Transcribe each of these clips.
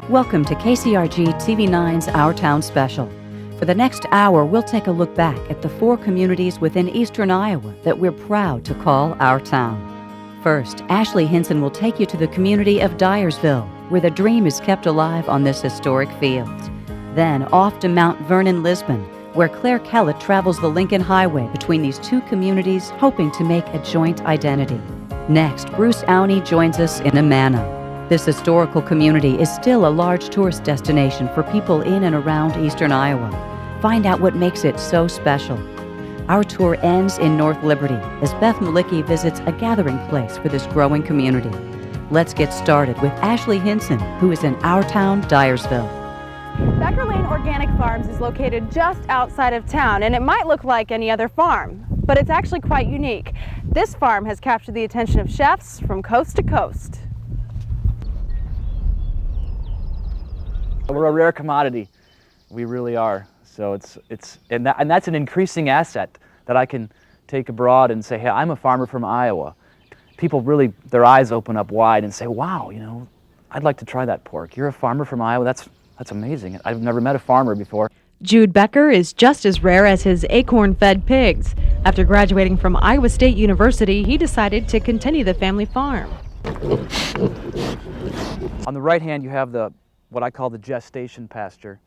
Welcome to KCRG TV9's Our Town Special. For the next hour, we'll take a look back at the 4 communities within eastern Iowa that we're proud to call our town. First, Ashley Hinson will take you to the community of Dyersville, where the dream is kept alive on this historic field. Then off to Mount Vernon-Lisbon, where Claire Kellett travels the Lincoln Highway between these 2 communities, hoping to make a joint identity. Next, Bruce Auney joins us in Amana. This historical community is still a large tourist destination for people in and around eastern Iowa. Find out what makes it so special. Our tour ends in North Liberty as Beth Malicki visits a gathering place for this growing community. Let's get started with Ashley Hinson, who is in our town, Dyersville. Becker Lane Organic Farms is located just outside of town, and it might look like any other farm, but it's actually quite unique. This farm has captured the attention of chefs from coast to coast. We're a rare commodity. We really are. So that's an increasing asset that I can take abroad and say, hey, I'm a farmer from Iowa. People really, their eyes open up wide and say, wow, you know, I'd like to try that pork. You're a farmer from Iowa? That's amazing. I've never met a farmer before. Jude Becker is just as rare as his acorn-fed pigs. After graduating from Iowa State University, he decided to continue the family farm. On the right hand, you have what I call the gestation pasture,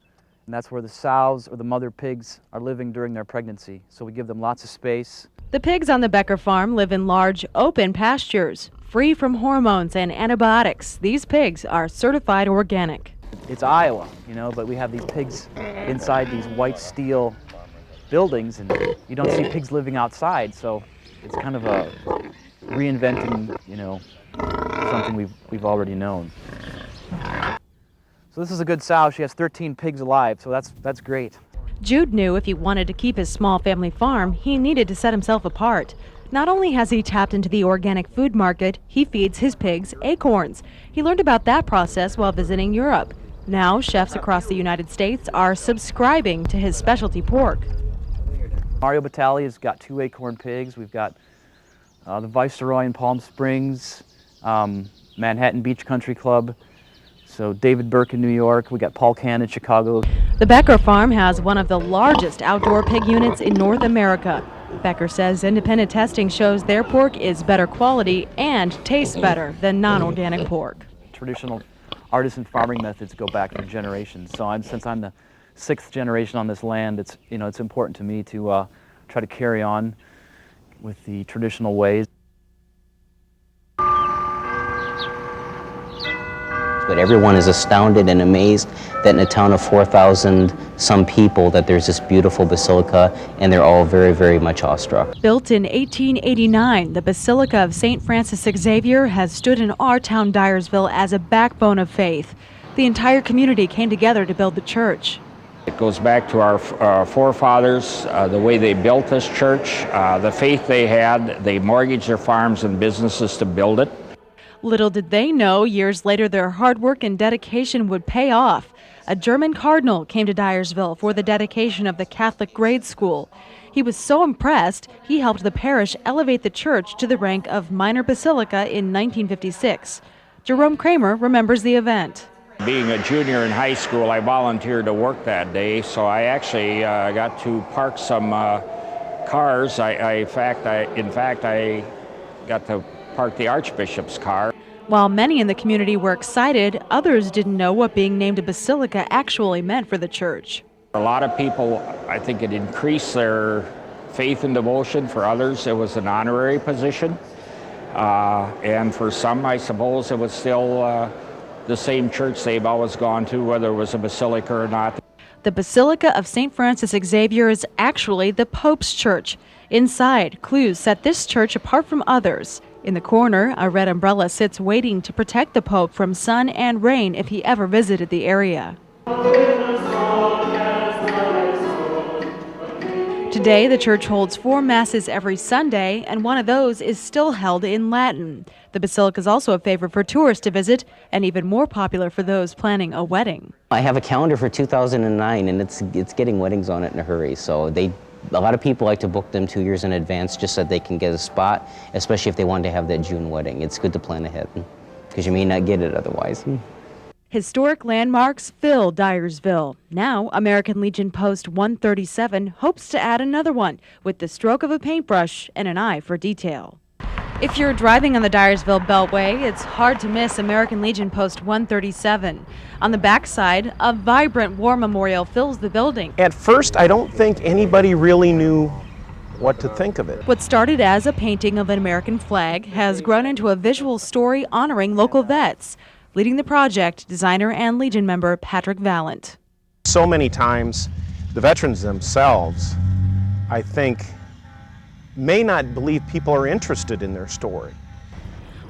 and that's where the sows or the mother pigs are living during their pregnancy. So we give them lots of space. The pigs on the Becker farm live in large, open pastures, free from hormones and antibiotics. These pigs are certified organic. It's Iowa, you know, but we have these pigs inside these white steel buildings, and you don't see pigs living outside, so it's kind of a reinventing, you know, something we've already known. So this is a good sow. She has 13 pigs alive, so that's great. Jude knew if he wanted to keep his small family farm, he needed to set himself apart. Not only has he tapped into the organic food market, he feeds his pigs acorns. He learned about that process while visiting Europe. Now, chefs across the United States are subscribing to his specialty pork. Mario Batali has got 2 acorn pigs. We've got the Viceroy in Palm Springs, Manhattan Beach Country Club. So David Burke in New York, we got Paul Can in Chicago. The Becker farm has one of the largest outdoor pig units in North America. Becker says independent testing shows their pork is better quality and tastes better than non-organic pork. Traditional artisan farming methods go back for generations. So since I'm the 6th generation on this land, it's important to me to try to carry on with the traditional ways. But everyone is astounded and amazed that in a town of 4,000 some people that there's this beautiful basilica, and they're all very, very much awestruck. Built in 1889, the Basilica of St. Francis Xavier has stood in our town, Dyersville, as a backbone of faith. The entire community came together to build the church. It goes back to our forefathers, the way they built this church, the faith they had. They mortgaged their farms and businesses to build it. Little did they know, years later, their hard work and dedication would pay off. A German cardinal came to Dyersville for the dedication of the Catholic grade school. He was so impressed, he helped the parish elevate the church to the rank of minor basilica in 1956. Jerome Kramer remembers the event. Being a junior in high school, I volunteered to work that day, so I actually got to park some cars. In fact, I got to park the Archbishop's car. While many in the community were excited, others didn't know what being named a basilica actually meant for the church. A lot of people, I think it increased their faith and devotion. For others, it was an honorary position. And for some, I suppose, it was still the same church they've always gone to, whether it was a basilica or not. The Basilica of St. Francis Xavier is actually the Pope's church. Inside, clues set this church apart from others. In the corner, a red umbrella sits waiting to protect the Pope from sun and rain if he ever visited the area. Today, the church holds 4 masses every Sunday, and one of those is still held in Latin. The basilica is also a favorite for tourists to visit, and even more popular for those planning a wedding. I have a calendar for 2009, and it's getting weddings on it in a hurry, so a lot of people like to book them 2 years in advance just so they can get a spot, especially if they want to have that June wedding. It's good to plan ahead because you may not get it otherwise. Historic landmarks fill Dyersville. Now, American Legion Post 137 hopes to add another one with the stroke of a paintbrush and an eye for detail. If you're driving on the Dyersville Beltway, it's hard to miss American Legion Post 137. On the backside, a vibrant war memorial fills the building. At first, I don't think anybody really knew what to think of it. What started as a painting of an American flag has grown into a visual story honoring local vets. Leading the project, designer and Legion member Patrick Vallant. So many times, the veterans themselves, I think, may not believe people are interested in their story.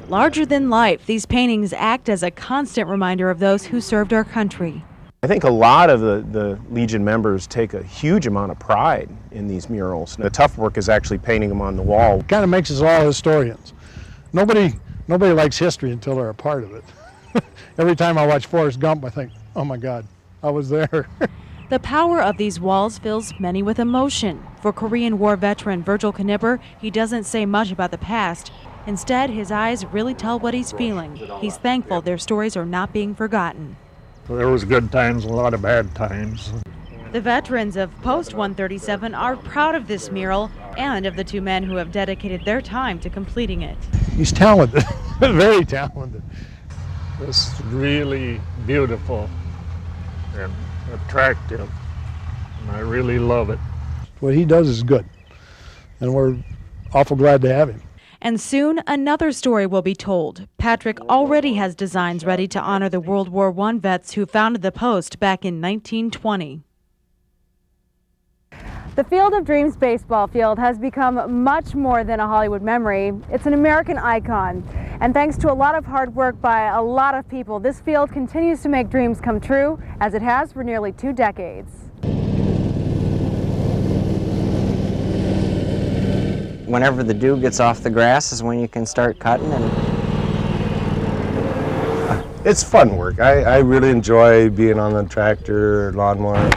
Larger than life, these paintings act as a constant reminder of those who served our country. I think a lot of the Legion members take a huge amount of pride in these murals. The tough work is actually painting them on the wall. Kind of makes us all historians. Nobody likes history until they're a part of it. Every time I watch Forrest Gump, I think, oh my God, I was there. The power of these walls fills many with emotion. For Korean War veteran Virgil Knipper, he doesn't say much about the past. Instead, his eyes really tell what he's feeling. He's thankful their stories are not being forgotten. There was good times, a lot of bad times. The veterans of Post 137 are proud of this mural and of the two men who have dedicated their time to completing it. He's talented, very talented. It's really beautiful and attractive, and I really love it. What he does is good, and we're awful glad to have him. And soon another story will be told. Patrick already has designs ready to honor the World War I vets who founded the post back in 1920. The Field of Dreams baseball field has become much more than a Hollywood memory. It's an American icon. And thanks to a lot of hard work by a lot of people, this field continues to make dreams come true, as it has for nearly 2 decades. Whenever the dew gets off the grass is when you can start cutting. And it's fun work. I really enjoy being on the tractor, lawnmower.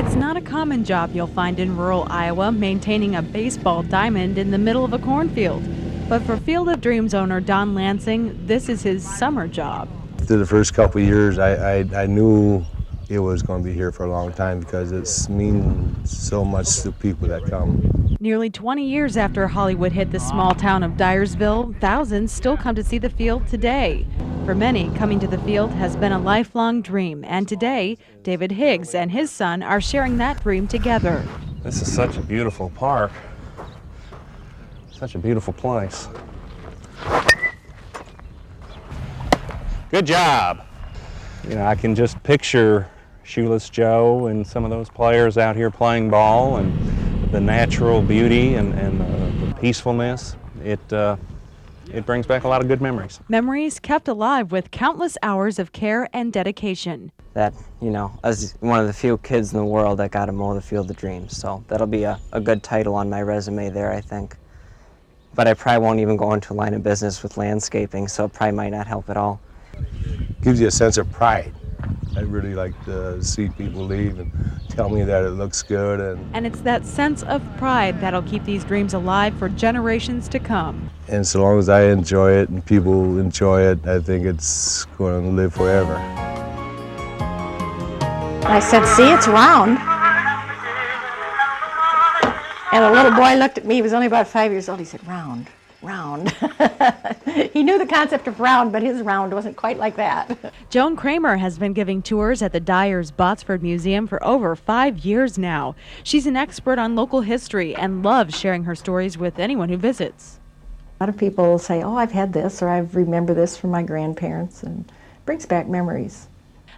It's not a common job you'll find in rural Iowa, maintaining a baseball diamond in the middle of a cornfield. But for Field of Dreams owner Don Lansing, this is his summer job. After the first couple of years, I knew it was going to be here for a long time because it means so much to people that come. Nearly 20 years after Hollywood hit the small town of Dyersville, thousands still come to see the field today. For many, coming to the field has been a lifelong dream, and today, David Higgs and his son are sharing that dream together. This is such a beautiful park, such a beautiful place. Good job. You know, I can just picture Shoeless Joe and some of those players out here playing ball, and the natural beauty and the peacefulness. It brings back a lot of good memories. Memories kept alive with countless hours of care and dedication. that, you know, as one of the few kids in the world that got to mow the Field of Dreams. So that'll be a good title on my resume there, I think. But I probably won't even go into a line of business with landscaping, so it probably might not help at all. Gives you a sense of pride. I really like to see people leave and tell me that it looks good. And it's that sense of pride that'll keep these dreams alive for generations to come. And so long as I enjoy it and people enjoy it, I think it's going to live forever. I said, see, it's round. And a little boy looked at me, he was only about 5 years old, he said, round, round. He knew the concept of round, but his round wasn't quite like that. Joan Kramer has been giving tours at the Dyers-Botsford Museum for over 5 years now. She's an expert on local history and loves sharing her stories with anyone who visits. A lot of people say, oh, I've had this, or I remember this from my grandparents, and it brings back memories.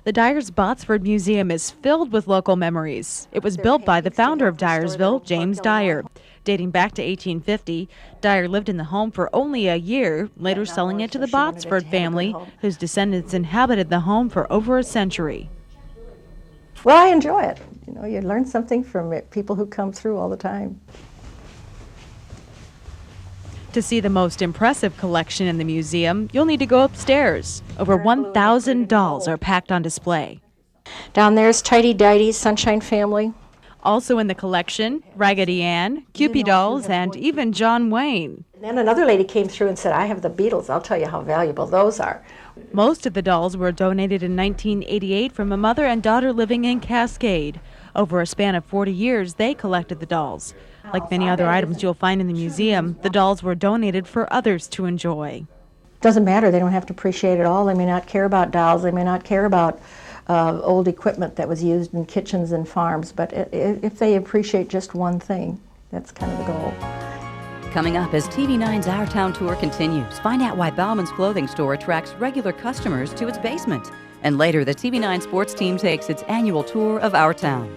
The Dyers-Botsford Museum is filled with local memories. It was built by the founder of Dyersville, James Dyer. Dating back to 1850, Dyer lived in the home for only a year, later selling it to the Botsford family, whose descendants inhabited the home for over a century. Well, I enjoy it. You know, you learn something from it, people who come through all the time. To see the most impressive collection in the museum, you'll need to go upstairs. Over 1,000 dolls are packed on display. Down there's Tidy Dighty's Sunshine Family. Also in the collection, Raggedy Ann, Cupid dolls, and even John Wayne. And then another lady came through and said, I have the Beatles. I'll tell you how valuable those are. Most of the dolls were donated in 1988 from a mother and daughter living in Cascade. Over a span of 40 years, they collected the dolls. Like many other items you'll find in the museum, the dolls were donated for others to enjoy. Doesn't matter. They don't have to appreciate it all. They may not care about dolls. They may not care about old equipment that was used in kitchens and farms. But if they appreciate just one thing, that's kind of the goal. Coming up as TV9's Our Town Tour continues, find out why Bauman's clothing store attracts regular customers to its basement. And later, the TV9 sports team takes its annual tour of our town.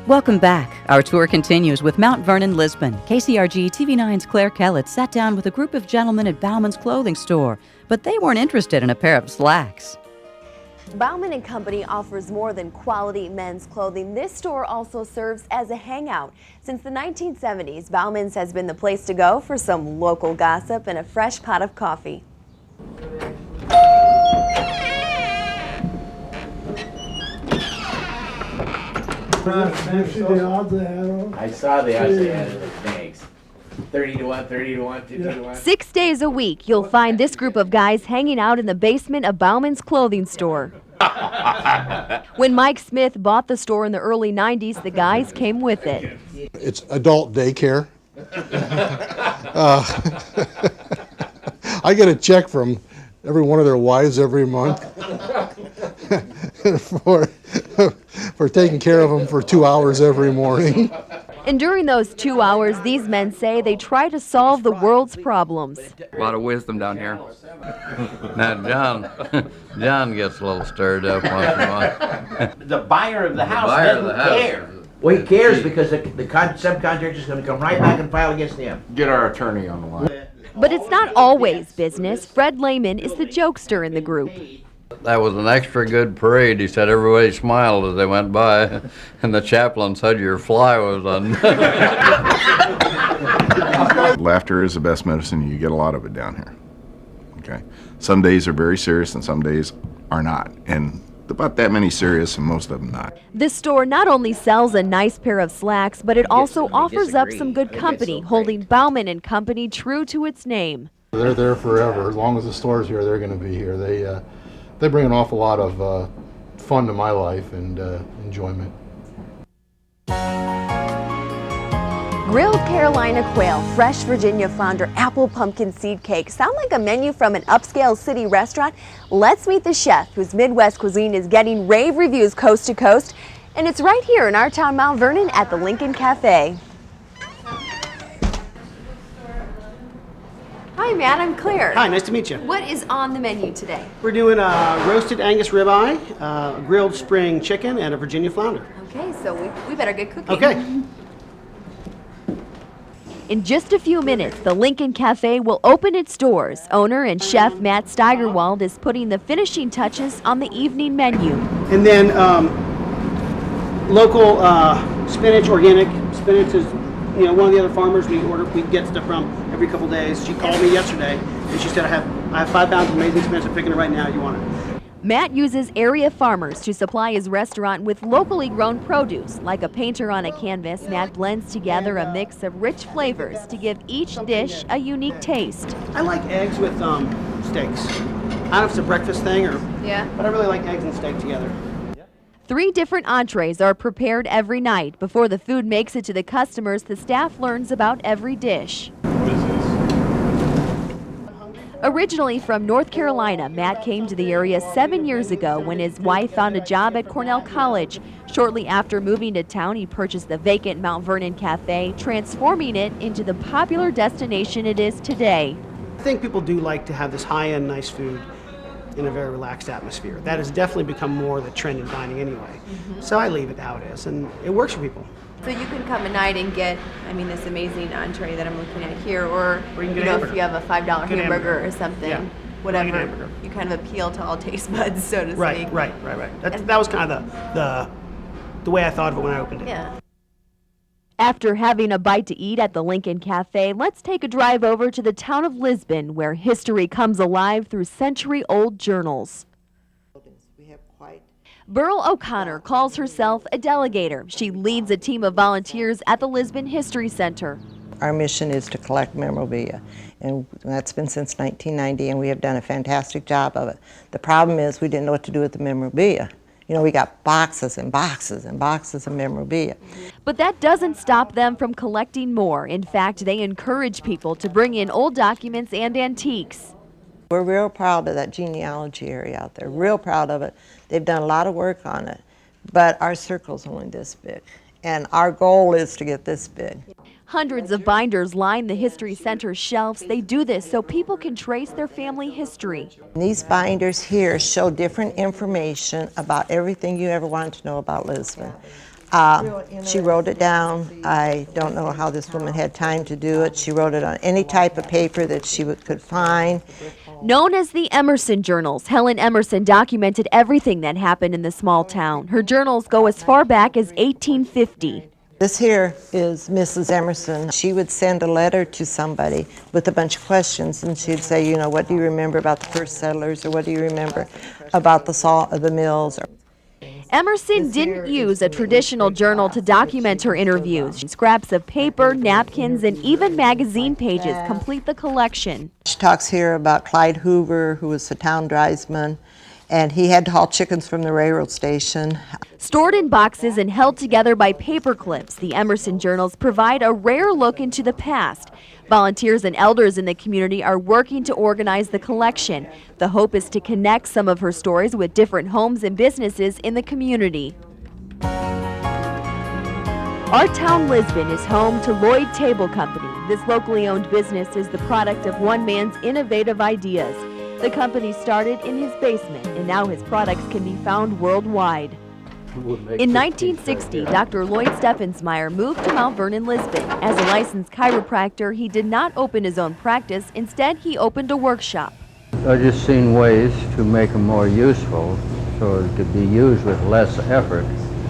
Welcome back. Our tour continues with Mount Vernon-Lisbon. KCRG TV9's Claire Kellett sat down with a group of gentlemen at Bauman's clothing store, but they weren't interested in a pair of slacks. Bauman & Company offers more than quality men's clothing. This store also serves as a hangout. Since the 1970s, Bauman's has been the place to go for some local gossip and a fresh pot of coffee. I saw the odds they had. Thanks. 30 to 1, 30 to 1, 50 to 1. 6 days a week, you'll find this group of guys hanging out in the basement of Bauman's clothing store. When Mike Smith bought the store in the early 90s, the guys came with it. It's adult daycare. I get a check from every one of their wives every month for taking care of them for 2 hours every morning. And during those 2 hours, these men say they try to solve the world's problems. A lot of wisdom down here. Now, John gets a little stirred up once in a while. The buyer of the house doesn't care. Well, he cares because the subcontractor is going to come right back and file against him. Get our attorney on the line. But it's not always business. Fred Lehman is the jokester in the group. That was an extra good parade. He said everybody smiled as they went by, and the chaplain said your fly was on. Laughter is the best medicine. You get a lot of it down here. Okay. Some days are very serious and some days are not. And about that many serious and most of them not. This store not only sells a nice pair of slacks, but it also offers up some good company, holding Bauman & Company true to its name. They're there forever. As long as the store's here, they're going to be here. They bring an awful lot of fun to my life and enjoyment. Grilled Carolina quail, fresh Virginia flounder, apple pumpkin seed cake. Sound like a menu from an upscale city restaurant? Let's meet the chef whose Midwest cuisine is getting rave reviews coast to coast. And it's right here in our town, Mount Vernon, at the Lincoln Cafe. Hi, Matt. I'm Claire. Hi, nice to meet you. What is on the menu today? We're doing a roasted Angus ribeye, a grilled spring chicken, and a Virginia flounder. Okay, so we better get cooking. Okay. In just a few minutes, the Lincoln Cafe will open its doors. Owner and chef Matt Steigerwald is putting the finishing touches on the evening menu. And then local spinach, organic spinach is, one of the other farmers we get stuff from every couple days. She called me yesterday and she said, I have 5 pounds of amazing spinach. I'm picking it right now. You want it? Matt uses area farmers to supply his restaurant with locally grown produce. Like a painter on a canvas, Matt blends together a mix of rich flavors to give each dish a unique taste. I like eggs with steaks. I don't know if it's a breakfast thing but I really like eggs and steak together. 3 different entrees are prepared every night. Before the food makes it to the customers, the staff learns about every dish. Originally from North Carolina, Matt came to the area 7 years ago when his wife found a job at Cornell College. Shortly after moving to town, he purchased the vacant Mount Vernon Cafe, transforming it into the popular destination it is today. I think people do like to have this high-end, nice food in a very relaxed atmosphere. That has definitely become more the trend in dining anyway. So I leave it how it is, and it works for people. So you can come at night and get, this amazing entree that I'm looking at here, or you can get if you have a $5 hamburger or something, whatever. You kind of appeal to all taste buds, so to speak. Right. That was kind of the the way I thought of it when I opened it. Yeah. After having a bite to eat at the Lincoln Cafe, let's take a drive over to the town of Lisbon, where history comes alive through century-old journals. Burl O'Connor calls herself a delegator. She leads a team of volunteers at the Lisbon History Center. Our mission is to collect memorabilia, and that's been since 1990, and we have done a fantastic job of it. The problem is we didn't know what to do with the memorabilia. You know, we got boxes and boxes and boxes of memorabilia. But that doesn't stop them from collecting more. In fact, they encourage people to bring in old documents and antiques. We're real proud of that genealogy area out there, real proud of it. They've done a lot of work on it, but our circle's only this big, and our goal is to get this big. Hundreds of binders line the History Center's shelves. They do this so people can trace their family history. These binders here show different information about everything you ever wanted to know about Lisbon. She wrote it down. I don't know how this woman had time to do it. She wrote it on any type of paper that she could find. Known as the Emerson Journals, Helen Emerson documented everything that happened in the small town. Her journals go as far back as 1850. This here is Mrs. Emerson. She would send a letter to somebody with a bunch of questions, and she'd say, you know, what do you remember about the first settlers, or what do you remember about the mills? Emerson didn't use a traditional journal to document her interviews. Scraps of paper, napkins, and even magazine pages complete the collection. She talks here about Clyde Hoover, who was the town drivesman, and he had to haul chickens from the railroad station. Stored in boxes and held together by paper clips, the Emerson journals provide a rare look into the past. Volunteers and elders in the community are working to organize the collection. The hope is to connect some of her stories with different homes and businesses in the community. Our town, Lisbon, is home to Lloyd Table Company. This locally owned business is the product of one man's innovative ideas. The company started in his basement, and now his products can be found worldwide. In 1960, Dr. Lloyd Steffensmeyer moved to Mount Vernon-Lisbon. As a licensed chiropractor, he did not open his own practice. Instead, he opened a workshop. I just seen ways to make them more useful so it could be used with less effort.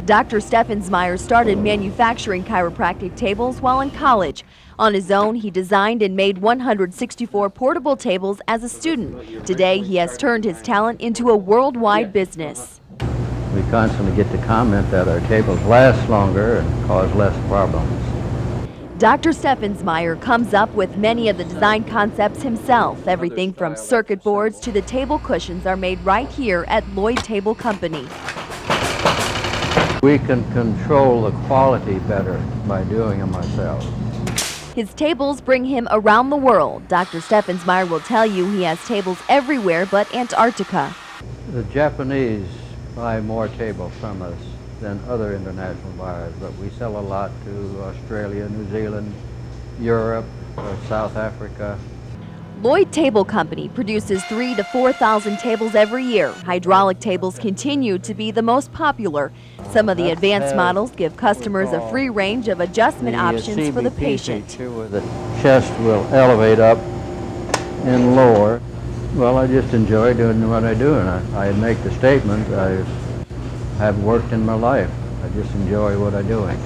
Dr. Steffensmeyer started manufacturing chiropractic tables while in college. On his own, he designed and made 164 portable tables as a student. Today, he has turned his talent into a worldwide business. We constantly get the comment that our tables last longer and cause less problems. Dr. Steffensmeyer comes up with many of the design concepts himself. Everything from circuit boards to the table cushions are made right here at Lloyd Table Company. We can control the quality better by doing them ourselves. His tables bring him around the world. Dr. Steffensmeyer will tell you he has tables everywhere but Antarctica. The Japanese buy more tables from us than other international buyers, but we sell a lot to Australia, New Zealand, Europe, South Africa. Lloyd Table Company produces 3,000 to 4,000 tables every year. Hydraulic tables continue to be the most popular. Some of the advanced models give customers a free range of adjustment options for the patient. Where the chest will elevate up and lower. Well, I just enjoy doing what I do, and I make the statement, I have worked in my life. I just enjoy what I'm doing.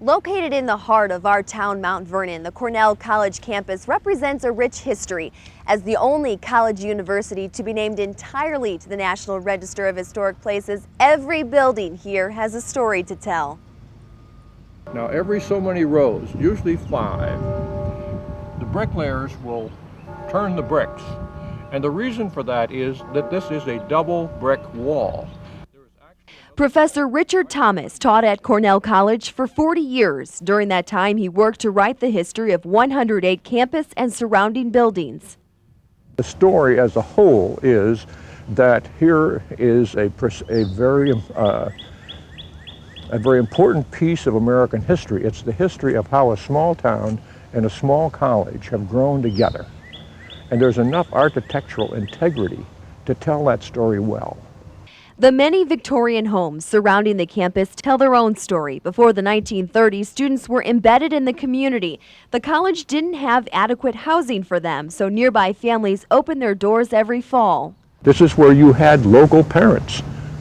Located in the heart of our town, Mount Vernon, the Cornell College campus represents a rich history. As the only college university to be named entirely to the National Register of Historic Places, every building here has a story to tell. Now, every so many rows, usually 5, the bricklayers will turn the bricks. And the reason for that is that this is a double brick wall. Professor Richard Thomas taught at Cornell College for 40 years. During that time, he worked to write the history of 108 campus and surrounding buildings. The story as a whole is that here is a very important piece of American history. It's the history of how a small town and a small college have grown together. And there's enough architectural integrity to tell that story well. The many Victorian homes surrounding the campus tell their own story. Before the 1930s, students were embedded in the community. The college didn't have adequate housing for them, so nearby families opened their doors every fall. This is where you had local parents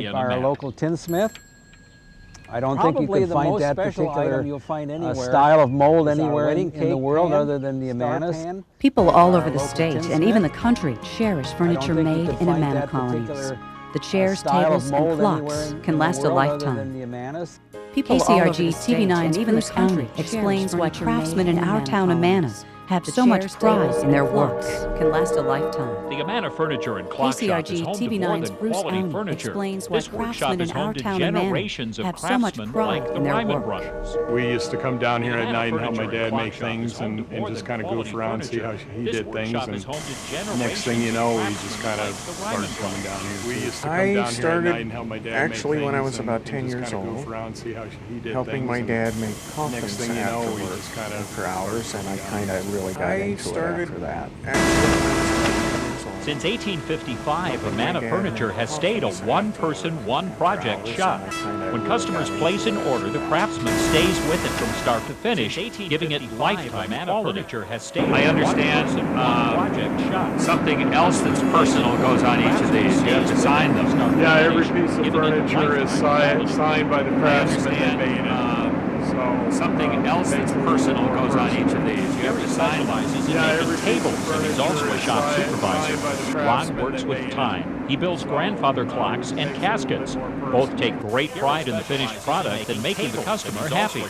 in made a by our map. local tinsmith. I don't think you can find that particular style of mold anywhere in the world other than the Amanas. People all over the state and even the country cherish furniture made in Amana Colonies. The chairs, tables, and clocks can last a lifetime. KCRG TV9 and even the county explains why craftsmen in our town Amana have so much pride in their works. Can last a lifetime. The Amana Furniture and Clock Shop is home to more than quality furniture. Explains why This workshop is home to town generations of have so much craftsmen pride like the in their Ryman work. brothers. We used to come down here at night and help my Furniture dad and make Clock Shop things is home and to more just than kind of quality goof around, see how furniture. he This did things. workshop And is home to next thing you know, we generations just of kind of craftsmen like the started Ryman coming down here. We used to come I down here at started night and help my dad actually make when I things was and- about and 10 just years kind of old, goof around, see how he did helping things, my and dad make coffins next thing you know, we afterward, just kind of for hours, and I kind of really got I into started it after that. Since 1855, Amana dad Furniture has stayed a one-person, one-project shop. When customers place an order, the craftsman stays with it from start to finish, giving it lifetime quality. I understand Project shop. something else that's personal goes on each of these. You have to sign them. Yeah, every piece of furniture is signed by the craftsman that made it. Something else that's personal goes on each of these. You have to sign them. Specializes in making tables, and he's also a shop supervisor. Ron works with time. He builds grandfather clocks and caskets. Both take great pride in the finished product and making the customer happy.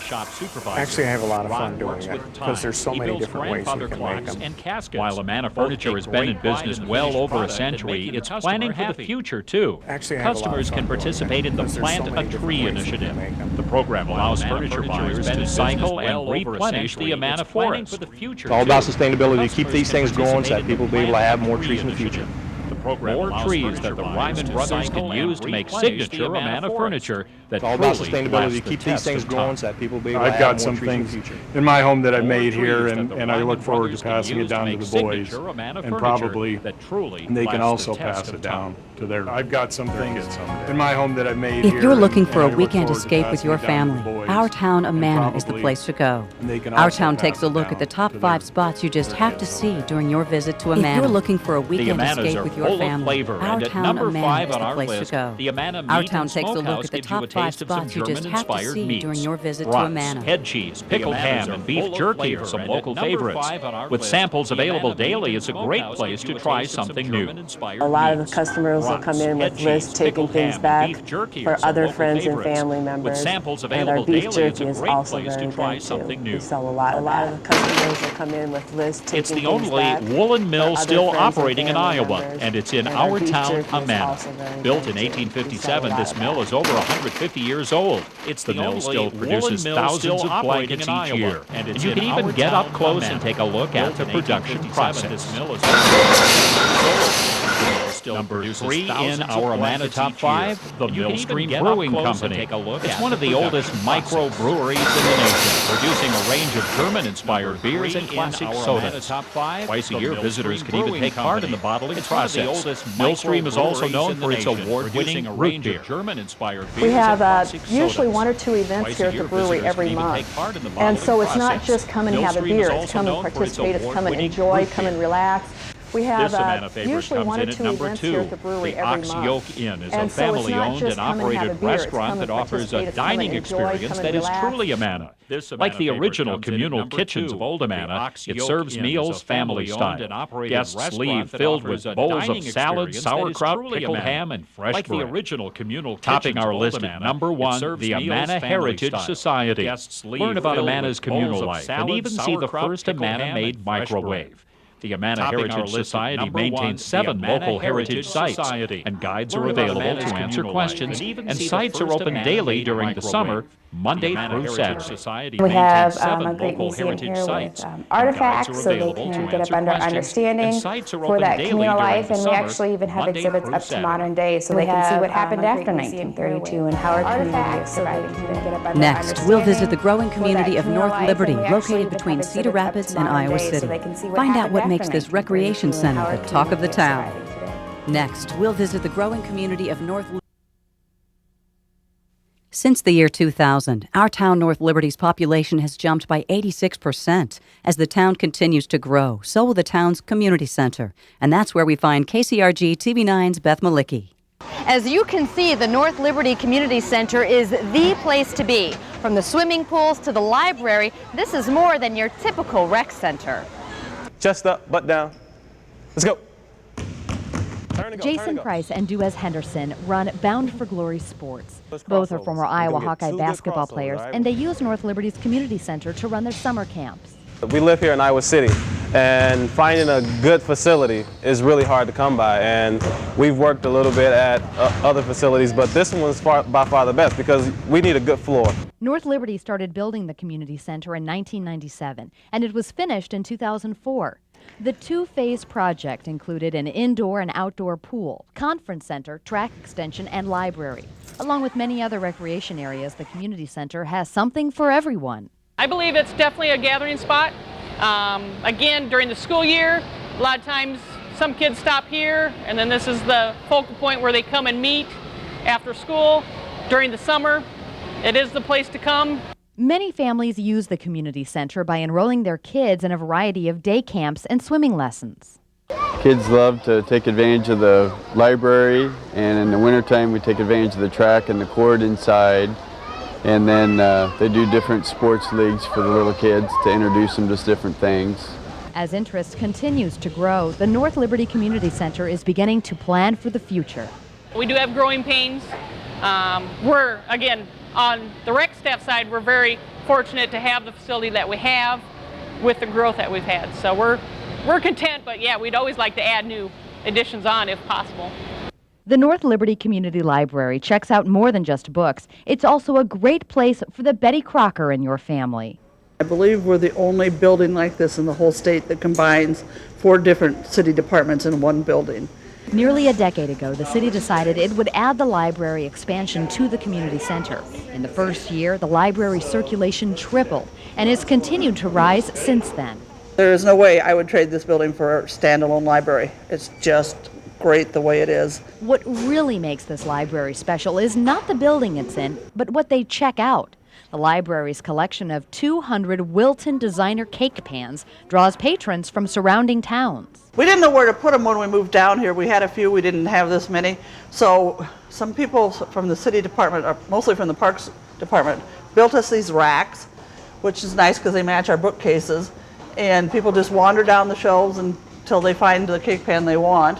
Actually, I have a lot of fun doing it because there's so many different ways you can make them. While Amana Furniture has been in business well over a century, it's planning for the future too. Actually, I have a lot of Customers fun can doing it participate in the because there's so Plant many a different Tree ways you can initiative. make them. The program allows furniture buyers to cycle and replenish the Amana forest. It's all about sustainability, to keep these things going so that people will be able to have more trees in the future. More trees that the Ryman brothers can use to make signature Amana furniture that It's all about truly sustainability, lasts to the keep these test things of going time. so that people will be able to I've have got more some trees in the things future. in my home that I've More made here, trees that and the I Ryman look forward to brothers can passing it use to down to make the boys, signature Amana and furniture probably that truly they can lasts the also test pass of it time. down to their. I've got some things in my home that I've made If here. you're looking and for I a look weekend forward to escape with passing your it down to the family, boys, our town and Amana is the probably place to go. they can Our also town pass takes a it look at the down top to 5 their- spots you just have to see during your visit to If Amana. If you're you're looking for a The weekend Amanas escape are with your full of family, flavor, our and at town number Amana 5 is on the our place list, to go. the Amana Our Meat town and takes a look Smokehouse at the gives you a top 5 taste of some spots you just have to German-inspired see meats. during your visit to Brats, Amana. head cheese, pickled Amanas ham, are and beef full of jerky flavor, are some and local at number favorites. 5 on our With list, samples the available Amana Meat daily, and it's a great Smokehouse place to gives you a try taste of some something new. German-inspired A lot of the meats. customers will come in with Brats, lists head taking cheese, things pickled back ham, and beef jerky for are some other local friends and favorites. family With members. samples And our available beef daily, it's jerky a is great also place to very try good something too. new. We sell a lot of the customers will come in with lists taking It's the things only back woolen mill for still other friends and operating in family Iowa, members. and it's in And our our beef town, jerky is Amana. also very Built good, in too. 1857, We sell a lot this of mill that. is over 150 years old. It's the mill only still woolen produces mill thousands still of operating blankets in each Iowa, year. and And it's you in can even our get town, up close Amana. and take a look Built at the in production 1857, process. this mill is Number 3 in our Amana Top 5, the Mill Stream Brewing Company. It's one of the oldest microbreweries in the nation, producing a range of German-inspired beers and classic sodas. Twice a year, visitors can even take part in the bottling process. Millstream is also known for its award-winning root beer. We have usually 1 or 2 events here at the brewery every month. And so it's not just come and have a beer, it's come and participate, it's come and enjoy, come and relax. We have usually 1 or 2 events here at the brewery The every Ox month. Yoke Inn is a And so it's not family-owned just and come and have a operated beer, it's restaurant come that and offers a participate, it's come and dining enjoy, experience come that and is relax. truly Amana. Like the original communal kitchens of Old Amana, it serves meals family style. Guests leave filled with bowls of salad, sauerkraut, pickled ham, and fresh bread. Like the original communal topping our list at number 1, the Amana Heritage Society. Learn about Amana's communal life and even see the first Amana-made microwave. The Amana Heritage Society maintains 7 local heritage sites, and guides are available to answer questions, and sites are open daily during the summer, Monday through Saturday. We have a great museum here with artifacts so they can get a better understanding for that communal life, and we actually even have exhibits up to modern day so they can see what happened after 1932 and how our community is surviving today. Next, we'll visit the growing community of North Liberty, located between Cedar Rapids and Iowa City. Find out what makes this recreation center the talk of the town. Next, we'll visit the growing community of North Liberty. Since the year 2000, our town North Liberty's population has jumped by 86%. As the town continues to grow, so will the town's community center. And that's where we find KCRG TV9's Beth Malicki. As you can see, the North Liberty Community Center is the place to be. From the swimming pools to the library, this is more than your typical rec center. Chest up, butt down. Let's go. Jason Price and Duez Henderson run Bound for Glory Sports. Both are former Iowa Hawkeye basketball players, and they use North Liberty's Community Center to run their summer camps. We live here in Iowa City, and finding a good facility is really hard to come by. And we've worked a little bit at other facilities, but this one's by far the best because we need a good floor. North Liberty started building the community center in 1997, and it was finished in 2004. The two-phase project included an indoor and outdoor pool, conference center, track extension, and library. Along with many other recreation areas, the community center has something for everyone. I believe it's definitely a gathering spot. Again, during the school year, a lot of times some kids stop here, and then this is the focal point where they come and meet after school. During the summer, it is the place to come. Many families use the community center by enrolling their kids in a variety of day camps and swimming lessons. Kids love to take advantage of the library, and in the wintertime we take advantage of the track and the court inside. And then they do different sports leagues for the little kids to introduce them to different things. As interest continues to grow, the North Liberty Community Center is beginning to plan for the future. We do have growing pains. We're, again, on the rec staff side, we're very fortunate to have the facility that we have with the growth that we've had. So we're content, but yeah, we'd always like to add new additions on if possible. The North Liberty Community Library checks out more than just books. It's also a great place for the Betty Crocker in your family. I believe we're the only building like this in the whole state that combines 4 different city departments in one building. Nearly a decade ago, the city decided it would add the library expansion to the community center. In the first year, the library circulation tripled and has continued to rise since then. There is no way I would trade this building for a standalone library. It's just great the way it is. What really makes this library special is not the building it's in, but what they check out. The library's collection of 200 Wilton designer cake pans draws patrons from surrounding towns. We didn't know where to put them when we moved down here. We had a few, we didn't have this many. So some people from the city department, or mostly from the parks department, built us these racks, which is nice because they match our bookcases. And people just wander down the shelves until they find the cake pan they want.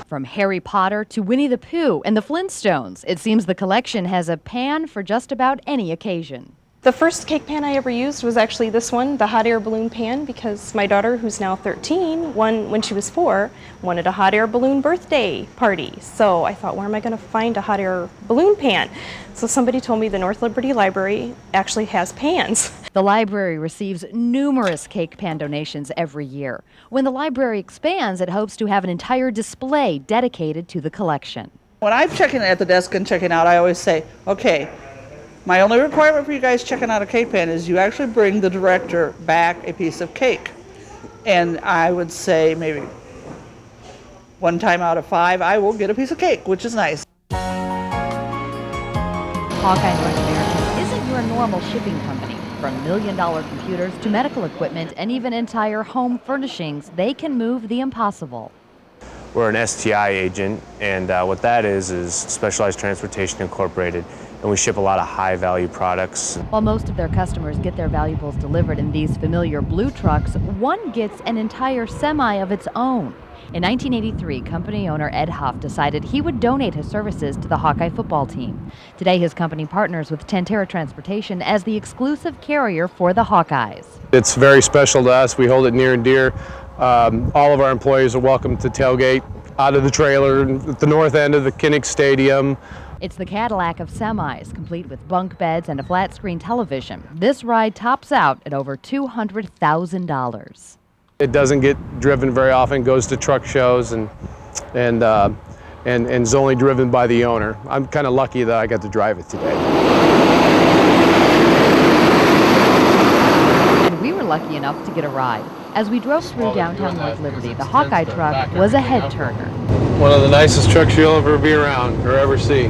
From Harry Potter to Winnie the Pooh and the Flintstones, it seems the collection has a pan for just about any occasion. The first cake pan I ever used was actually this one, the hot air balloon pan, because my daughter, who's now 13, when she was 4, wanted a hot air balloon birthday party. So I thought, where am I going to find a hot air balloon pan? So somebody told me the North Liberty Library actually has pans. The library receives numerous cake pan donations every year. When the library expands, it hopes to have an entire display dedicated to the collection. When I'm checking at the desk and checking out, I always say, okay, my only requirement for you guys checking out a cake pan is you actually bring the director back a piece of cake. And I would say maybe 1 time out of 5, I will get a piece of cake, which is nice. Hawkeye North American isn't your normal shipping company. From million-dollar computers to medical equipment and even entire home furnishings, they can move the impossible. We're an STI agent, and what that is Specialized Transportation Incorporated, and we ship a lot of high-value products. While most of their customers get their valuables delivered in these familiar blue trucks, one gets an entire semi of its own. In 1983, company owner Ed Huff decided he would donate his services to the Hawkeye football team. Today, his company partners with Tantera Transportation as the exclusive carrier for the Hawkeyes. It's very special to us. We hold it near and dear. All of our employees are welcome to tailgate out of the trailer at the north end of the Kinnick Stadium. It's the Cadillac of semis, complete with bunk beds and a flat-screen television. This ride tops out at over $200,000. It doesn't get driven very often, goes to truck shows and is only driven by the owner. I'm kind of lucky that I got to drive it today. And we were lucky enough to get a ride. As we drove through downtown North Liberty, the Hawkeye truck was a head-turner. One of the nicest trucks you'll ever be around or ever see.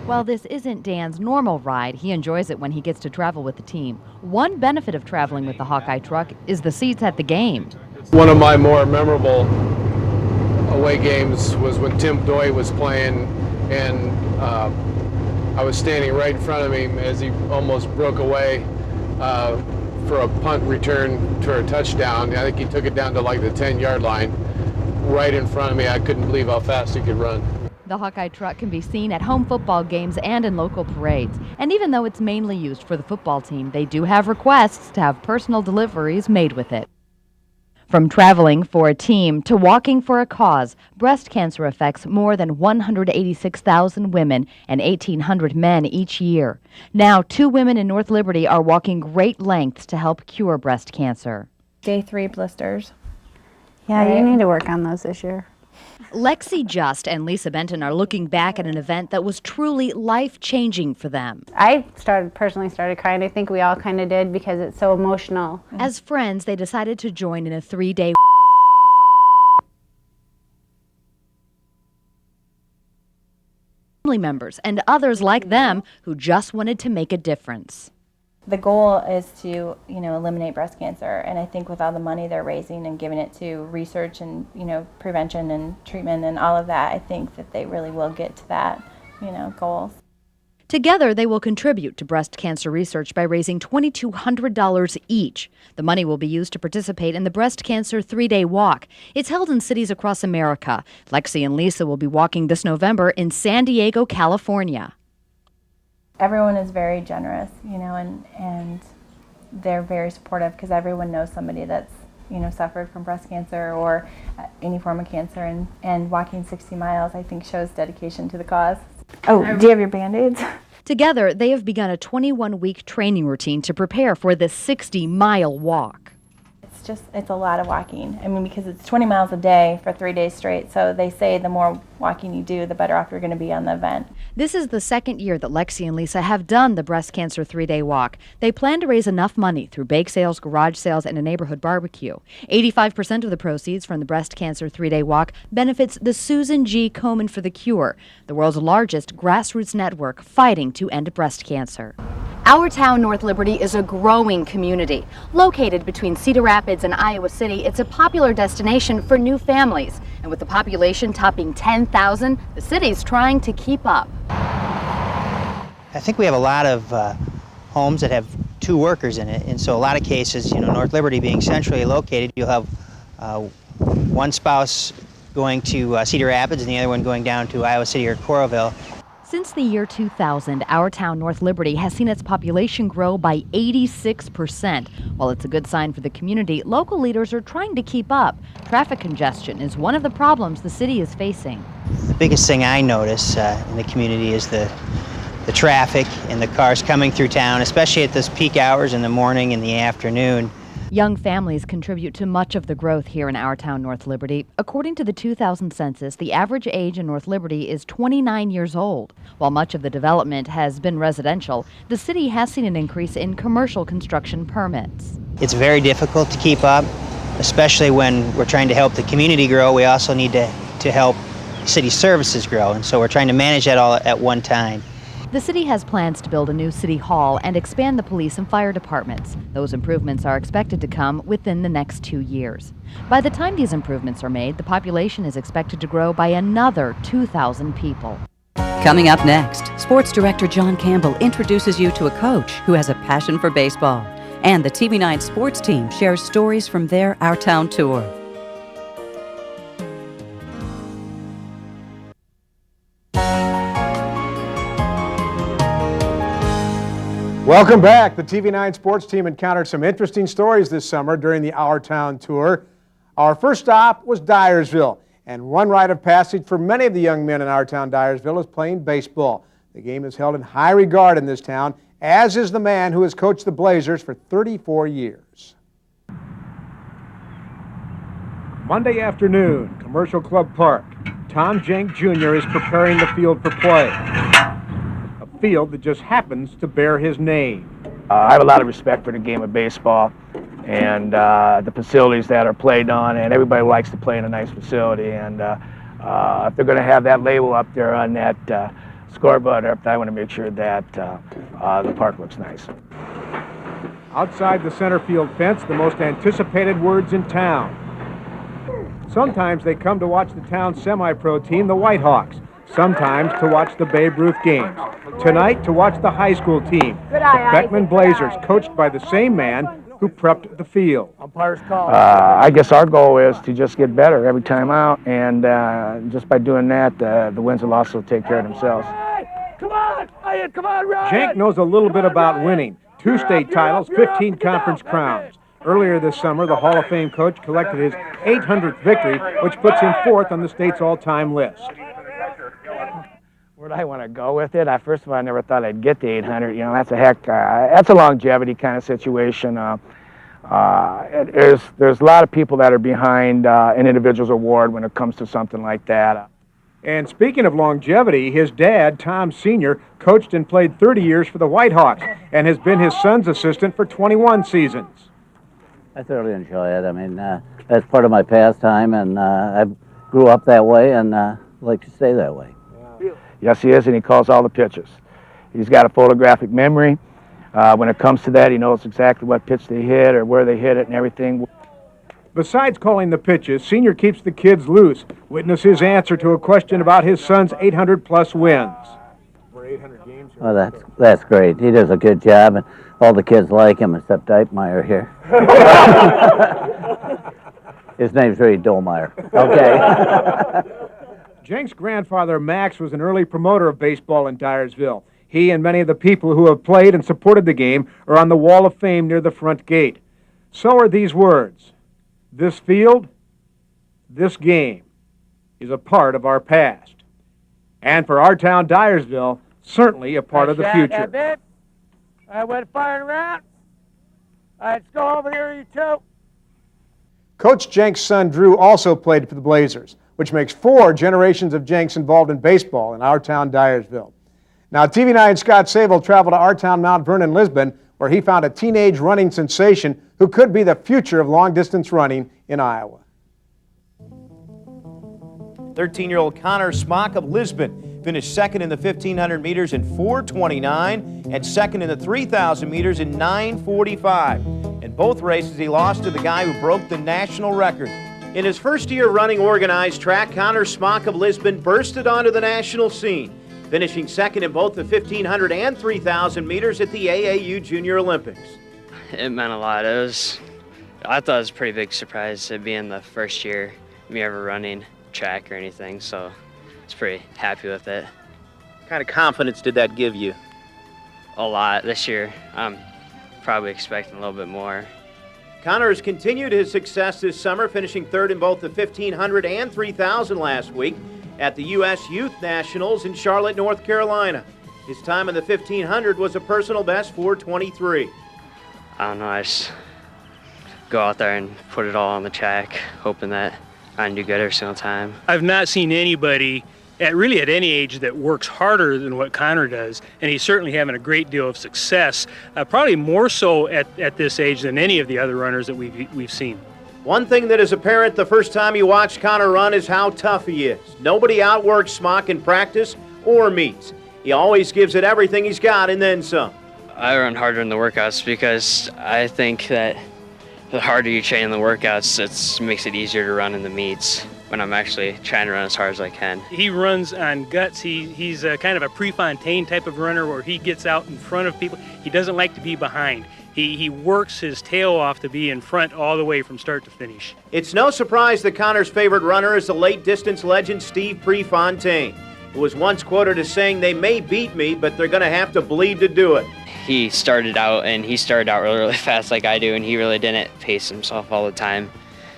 While this isn't Dan's normal ride, he enjoys it when he gets to travel with the team. One benefit of traveling with the Hawkeye truck is the seats at the game. One of my more memorable away games was when Tim Doy was playing and I was standing right in front of him as he almost broke away for a punt return to a touchdown. I think he took it down to like the 10-yard line, right in front of me. I couldn't believe how fast he could run. The Hawkeye truck can be seen at home football games and in local parades. And even though it's mainly used for the football team, they do have requests to have personal deliveries made with it. From traveling for a team to walking for a cause, breast cancer affects more than 186,000 women and 1,800 men each year. Now, 2 women in North Liberty are walking great lengths to help cure breast cancer. Day 3 blisters. Yeah, right? You need to work on those this year. Lexi Just and Lisa Benton are looking back at an event that was truly life-changing for them. I personally started crying. I think we all kind of did because it's so emotional. As friends, they decided to join in a 3-day family members and others like them who just wanted to make a difference. The goal is to, eliminate breast cancer, and I think with all the money they're raising and giving it to research and, prevention and treatment and all of that, I think that they really will get to that, goal. Together, they will contribute to breast cancer research by raising $2,200 each. The money will be used to participate in the Breast Cancer 3-Day Walk. It's held in cities across America. Lexi and Lisa will be walking this November in San Diego, California. Everyone is very generous, and they're very supportive because everyone knows somebody that's, suffered from breast cancer or any form of cancer, and walking 60 miles, I think, shows dedication to the cause. Oh, do you have your Band-Aids? Together, they have begun a 21-week training routine to prepare for the 60-mile walk. It's a lot of walking. I mean, because it's 20 miles a day for 3 days straight. So they say the more walking you do, the better off you're going to be on the event. This is the second year that Lexi and Lisa have done the Breast Cancer 3-Day Walk. They plan to raise enough money through bake sales, garage sales, and a neighborhood barbecue. 85% of the proceeds from the Breast Cancer 3-Day Walk benefits the Susan G. Komen for the Cure, the world's largest grassroots network fighting to end breast cancer. Our town, North Liberty, is a growing community. Located between Cedar Rapids and Iowa City, it's a popular destination for new families. And with the population topping 10,000, the city's trying to keep up. I think we have a lot of homes that have 2 workers in it, and so a lot of cases, North Liberty being centrally located, you'll have one spouse going to Cedar Rapids and the other one going down to Iowa City or Coralville. Since the year 2000, our town, North Liberty, has seen its population grow by 86%. While it's a good sign for the community, local leaders are trying to keep up. Traffic congestion is one of the problems the city is facing. The biggest thing I notice in the community is the traffic and the cars coming through town, especially at those peak hours in the morning and the afternoon. Young families contribute to much of the growth here in our town, North Liberty. According to the 2000 census, the average age in North Liberty is 29 years old. While much of the development has been residential, the city has seen an increase in commercial construction permits. It's very difficult to keep up, especially when we're trying to help the community grow. We also need to help city services grow, and so we're trying to manage that all at one time. The city has plans to build a new city hall and expand the police and fire departments. Those improvements are expected to come within the next 2 years. By the time these improvements are made, the population is expected to grow by another 2,000 people. Coming up next, Sports Director John Campbell introduces you to a coach who has a passion for baseball. And the TV9 sports team shares stories from their Our Town tour. Welcome back. The TV9 sports team encountered some interesting stories this summer during the Our Town tour. Our first stop was Dyersville, and one rite of passage for many of the young men in our town, Dyersville, is playing baseball. The game is held in high regard in this town, as is the man who has coached the Blazers for 34 years. Monday afternoon, Commercial Club Park. Tom Jenk Jr. is preparing the field for play. Field that just happens to bear his name. I have a lot of respect for the game of baseball and the facilities that are played on, and everybody likes to play in a nice facility, and if they're going to have that label up there on that scoreboard, I want to make sure that the park looks nice. Outside the center field fence, the most anticipated words in town. Sometimes they come to watch the town's semi-pro team, the Whitehawks. sometimes to watch the Babe Ruth games. Tonight, to watch the high school team, the Beckman Blazers, coached by the same man who prepped the field. I guess our goal is to just get better every time out, and just by doing that, the wins and losses will take care of themselves. Come on, Ryan! Jenk knows a little bit about winning. 2 state titles, 15 conference crowns. Earlier this summer, the Hall of Fame coach collected his 800th victory, which puts him 4th on the state's all-time list. Where do I want to go with it? First of all, I never thought I'd get the 800. You know, that's a longevity kind of situation. There's a lot of people that are behind an individual's award when it comes to something like that. And speaking of longevity, his dad, Tom Sr., coached and played 30 years for the Whitehawks and has been his son's assistant for 21 seasons. I thoroughly enjoy it. I mean, that's part of my pastime, and I grew up that way and like to stay that way. Yes, he is, and he calls all the pitches. He's got a photographic memory. When it comes to that, he knows exactly what pitch they hit or where they hit it and everything. Besides calling the pitches, Senior keeps the kids loose. Witness his answer to a question about his son's 800-plus wins. Well, that's great. He does a good job, and all the kids like him except Dykemeyer here. His name's really Dolmeyer. Okay. Jenk's grandfather, Max, was an early promoter of baseball in Dyersville. He and many of the people who have played and supported the game are on the Wall of Fame near the front gate. So are these words. This field, this game, is a part of our past. And for our town, Dyersville, certainly a part of the future. I went firing around. Let's go over here, you two. Coach Jenk's son, Drew, also played for the Blazers, which makes 4 generations of Jenks involved in baseball in our town, Dyersville. Now, TV9's Scott Sable traveled to our town, Mount Vernon-Lisbon, where he found a teenage running sensation who could be the future of long-distance running in Iowa. 13-year-old Connor Smock of Lisbon finished second in the 1,500 meters in 4:29 and second in the 3,000 meters in 9:45. In both races, he lost to the guy who broke the national record. In his first year running organized track, Connor Smock of Lisbon bursted onto the national scene, finishing second in both the 1,500 and 3,000 meters at the AAU Junior Olympics. It meant a lot. I thought it was a pretty big surprise it being the first year me ever running track or anything, so I was pretty happy with it. What kind of confidence did that give you? A lot. This year, I'm probably expecting a little bit more. Connor has continued his success this summer, finishing third in both the 1,500 and 3,000 last week at the U.S. Youth Nationals in Charlotte, North Carolina. His time in the 1,500 was a personal best 4:23. I don't know, I just go out there and put it all on the track, hoping that I can do good every single time. I've not seen anybody at any age that works harder than what Connor does, and he's certainly having a great deal of success, probably more so at this age than any of the other runners that we've seen. One thing that is apparent the first time you watch Connor run is how tough he is. Nobody outworks Smock in practice or meets. He always gives it everything he's got and then some. I run harder in the workouts because I think that the harder you train in the workouts, it makes it easier to run in the meets when I'm actually trying to run as hard as I can. He runs on guts. He's kind of a Prefontaine type of runner where he gets out in front of people. He doesn't like to be behind. He works his tail off to be in front all the way from start to finish. It's no surprise that Connor's favorite runner is the late distance legend Steve Prefontaine, who was once quoted as saying, "They may beat me, but they're going to have to bleed to do it." He started out really, really fast like I do, and he really didn't pace himself all the time.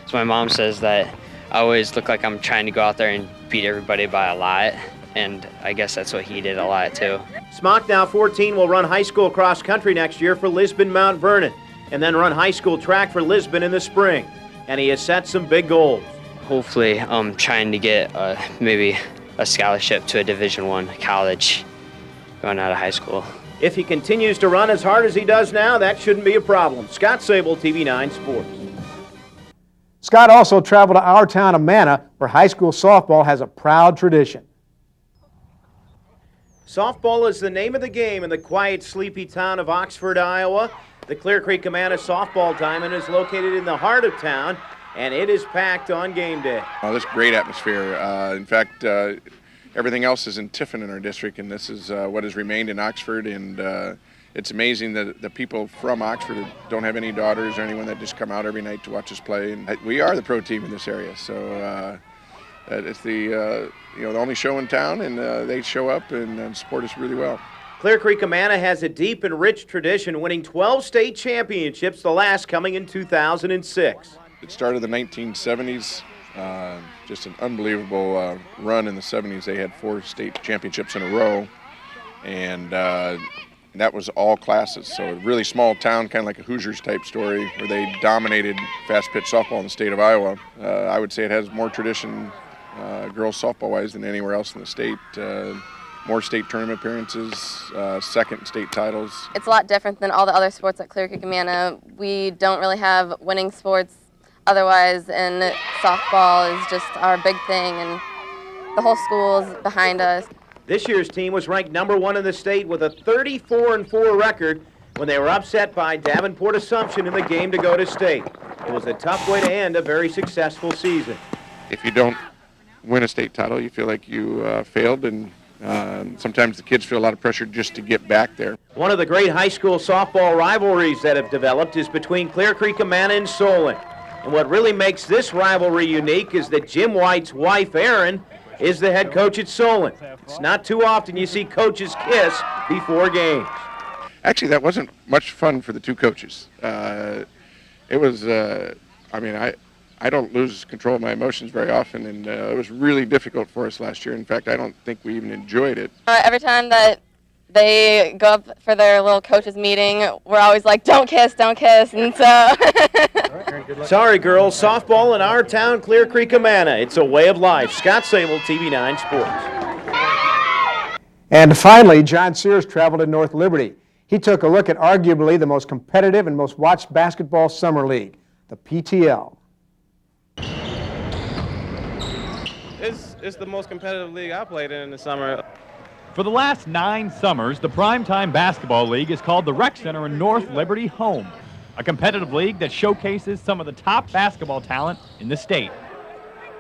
So my mom says that I always look like I'm trying to go out there and beat everybody by a lot, and I guess that's what he did a lot too. Smock, now 14, will run high school cross country next year for Lisbon Mount Vernon, and then run high school track for Lisbon in the spring. And he has set some big goals. Hopefully, I'm trying to get maybe a scholarship to a Division I college going out of high school. If he continues to run as hard as he does now, that shouldn't be a problem. Scott Sable, TV9 Sports. Scott also traveled to our town, Amana, where high school softball has a proud tradition. Softball is the name of the game in the quiet, sleepy town of Oxford, Iowa. The Clear Creek Amana softball diamond is located in the heart of town, and it is packed on game day. Oh, this is great atmosphere. In fact, everything else is in Tiffin in our district, and this is what has remained in Oxford. And it's amazing that the people from Oxford don't have any daughters or anyone that just come out every night to watch us play. And we are the pro team in this area, so it's the the only show in town, and they show up and support us really well. Clear Creek Amana has a deep and rich tradition, winning 12 state championships, the last coming in 2006. It started in the 1970s, just an unbelievable run in the 70s. They had 4 state championships in a row, and that was all classes. So a really small town, kind of like a Hoosiers type story, where they dominated fast pitch softball in the state of Iowa. I would say it has more tradition girls softball-wise than anywhere else in the state. More state tournament appearances, second state titles. It's a lot different than all the other sports at Clear Creek Amana. We don't really have winning sports otherwise, and softball is just our big thing, and the whole school is behind us. This year's team was ranked #1 in the state with a 34-4 record when they were upset by Davenport Assumption in the game to go to state. It was a tough way to end a very successful season. If you don't win a state title, you feel like you failed, and sometimes the kids feel a lot of pressure just to get back there. One of the great high school softball rivalries that have developed is between Clear Creek Amana and Solon. And what really makes this rivalry unique is that Jim White's wife, Erin, is the head coach at Solon. It's not too often you see coaches kiss before games. Actually, that wasn't much fun for the two coaches. It was, I don't lose control of my emotions very often, and it was really difficult for us last year. In fact, I don't think we even enjoyed it. Every time that they go up for their little coaches meeting, we're always like, don't kiss, and so. Sorry, girls, softball in our town, Clear Creek Amana. It's a way of life. Scott Sable, TV9 Sports. And finally, John Sears traveled to North Liberty. He took a look at arguably the most competitive and most watched basketball summer league, the PTL. It's the most competitive league I played in the summer. For the last 9 summers, the Primetime Basketball League is called the Rec Center in North Liberty home, a competitive league that showcases some of the top basketball talent in the state.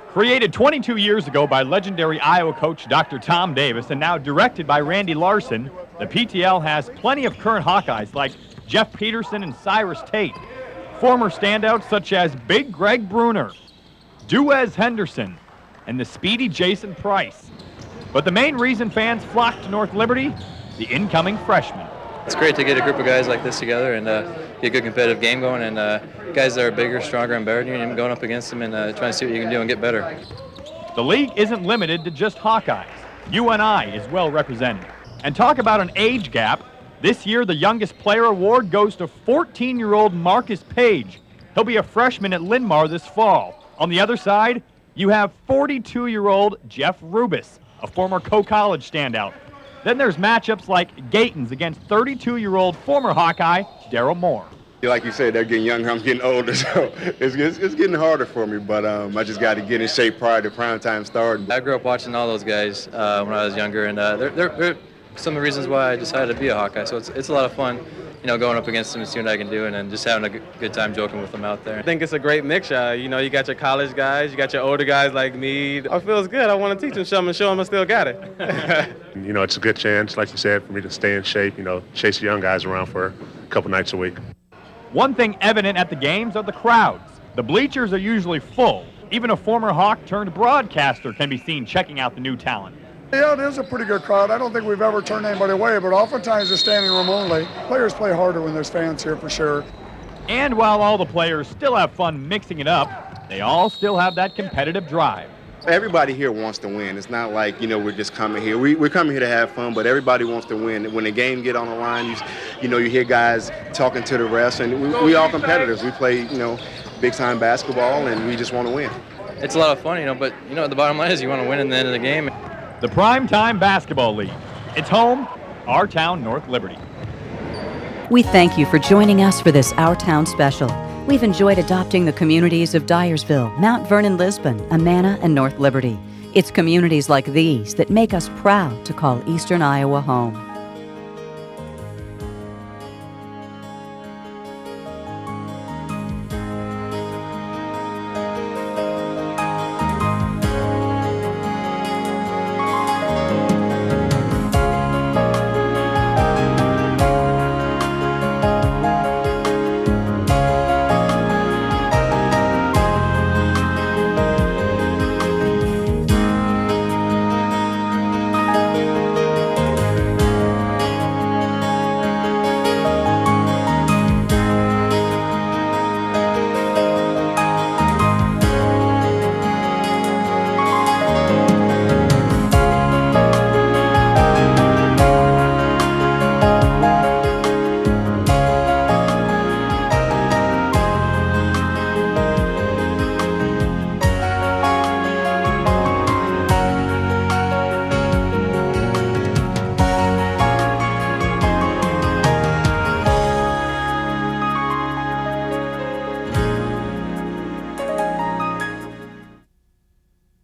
Created 22 years ago by legendary Iowa coach Dr. Tom Davis and now directed by Randy Larson, the PTL has plenty of current Hawkeyes like Jeff Peterson and Cyrus Tate, former standouts such as Big Greg Bruner, Duez Henderson, and the speedy Jason Price. But the main reason fans flock to North Liberty, the incoming freshmen. It's great to get a group of guys like this together and get a good competitive game going, and guys that are bigger, stronger, and better than you, and going up against them and trying to see what you can do and get better. The league isn't limited to just Hawkeyes. UNI is well represented. And talk about an age gap. This year, the youngest player award goes to 14-year-old Marcus Page. He'll be a freshman at Linn-Mar this fall. On the other side, you have 42-year-old Jeff Rubis, a former co-college standout. Then there's matchups like Gatons against 32-year-old former Hawkeye Daryl Moore. Like you said, they're getting younger, I'm getting older, so it's getting harder for me, but I just got to get in shape prior to prime time starting. I grew up watching all those guys when I was younger, and they're some of the reasons why I decided to be a Hawkeye, so it's a lot of fun, going up against them and seeing what I can do, and then just having a good time joking with them out there. I think it's a great mixture. You got your college guys, you got your older guys like me. It feels good. I want to teach them something and show them I still got it. It's a good chance, like you said, for me to stay in shape, chase the young guys around for a couple nights a week. One thing evident at the games are the crowds. The bleachers are usually full. Even a former Hawk turned broadcaster can be seen checking out the new talent. Yeah, it is a pretty good crowd. I don't think we've ever turned anybody away, but oftentimes it's standing room only. Players play harder when there's fans here for sure. And while all the players still have fun mixing it up, they all still have that competitive drive. Everybody here wants to win. It's not like, we're just coming here. We're coming here to have fun, but everybody wants to win. When the game get on the line, you hear guys talking to the refs, and we all competitors. We play, big-time basketball, and we just want to win. It's a lot of fun, but, the bottom line is you want to win in the end of the game. The Primetime Basketball League. It's home, our town, North Liberty. We thank you for joining us for this Our Town special. We've enjoyed adopting the communities of Dyersville, Mount Vernon-Lisbon, Amana, and North Liberty. It's communities like these that make us proud to call Eastern Iowa home.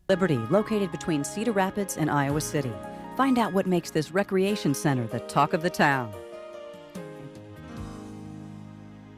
Liberty, located between Cedar Rapids and Iowa City. Find out what makes this recreation center the talk of the town.